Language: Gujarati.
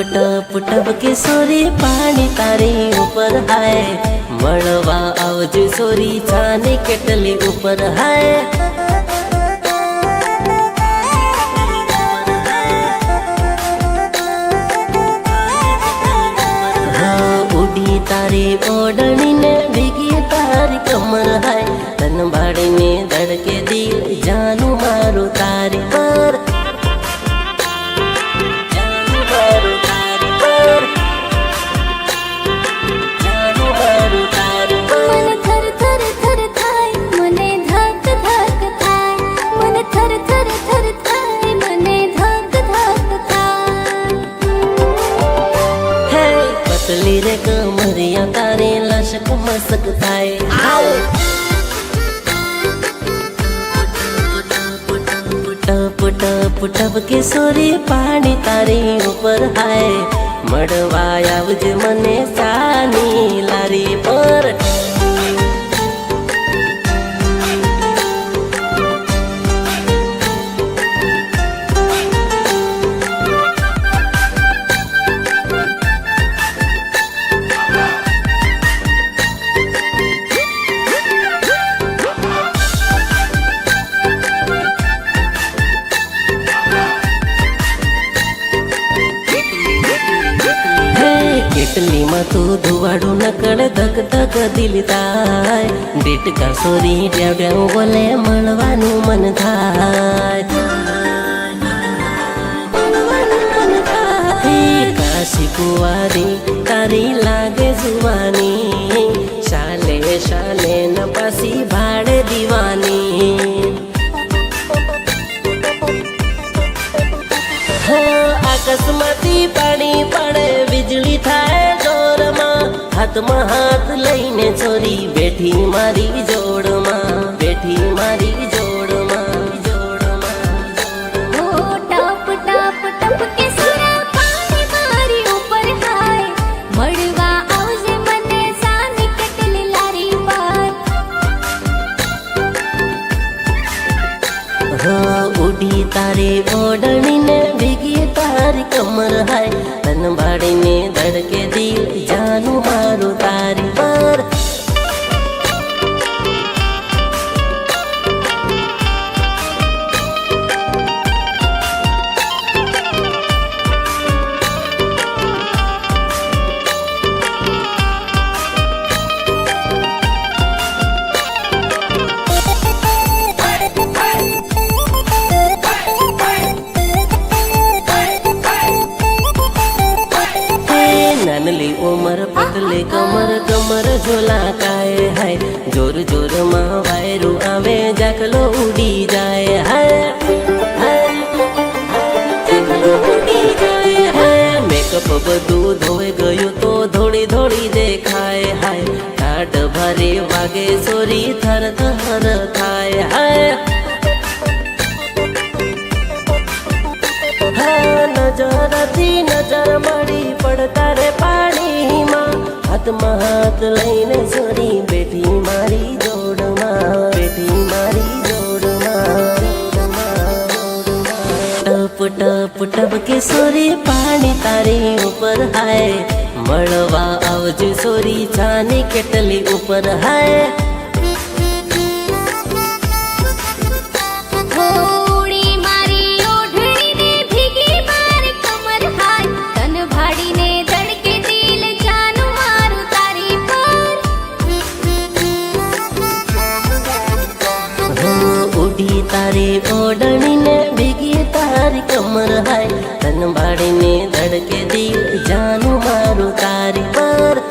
ટપ ટપ કે સોરી પાણી તારી ઉપર હાય મળવા આવજે સોરી જાને કેટલી ઉપર હાય ઉડી તારી ઓડણી ને ભીગી તારી કમર હાય તન ભાડીને ધડકે દિલ જાનું મારું તારી પર પતલી રે કમરિયા તારે લશક મસક થાય ટપ ટપ ટપ કે સોરી પાણી તારી ઉપર હાય મળવા આવજે મને સાની લારી પર કેટલીમાં તું ધુવાડું નકળ ધક ધક દિલ થાય ડેટકા સોરી ડ્યાવ ડ્યાવ બોલે મળવાનું મન થાય કાશી કુંવારી તારી લાગે જુવાની શાલે શાલે ન પાસી ભાડે દીવાની આકાશમાંથી પાણી પડે વીજળી થાય જોરમાં હાથમાં હાથ લઈને છોરી બેઠી મારી જોડમાં બેઠી મારી જોડમાં ટપ ટપ ટપ કે સોરા પાણી મારી ઉપર હાય મળવા આવજે મને સાની કેટલી લારી પર ઉડી તારી ઓડણી ને ભીગી તારી કમર હાય તન ભાડીને ધડકે દિલ જાનું મારું તારી પર નાનલી ઉમર પતલે કમર કમર ઝોલા કાય હાય જોર જોર માં વાયરું આવે જાખલો ઉડી જાય હાય મેકઅપ બધું ધોઈ ગયું તો થોડી થોડી દેખાય હાય ટાઢ ભારે વાગે સોરી થર થર થાય હાય નજરથી નજર મળી પડતા રે પાણીમાં હાથમાં હાથ લઈને સોરી બેઠી મારી જોડમાં બેઠી મારી જોડમાં ટપ ટપ ટપ કે સોરી પાણી તારી ઉપર હાય મળવા આવજે સોરી જાને કેટલી ઉપર હાય ઉડી તારી ઓડણી ને ભીગી તારી કમર હાય તન ભાડીને ધડકે દિલ જાનું મારું તારી પર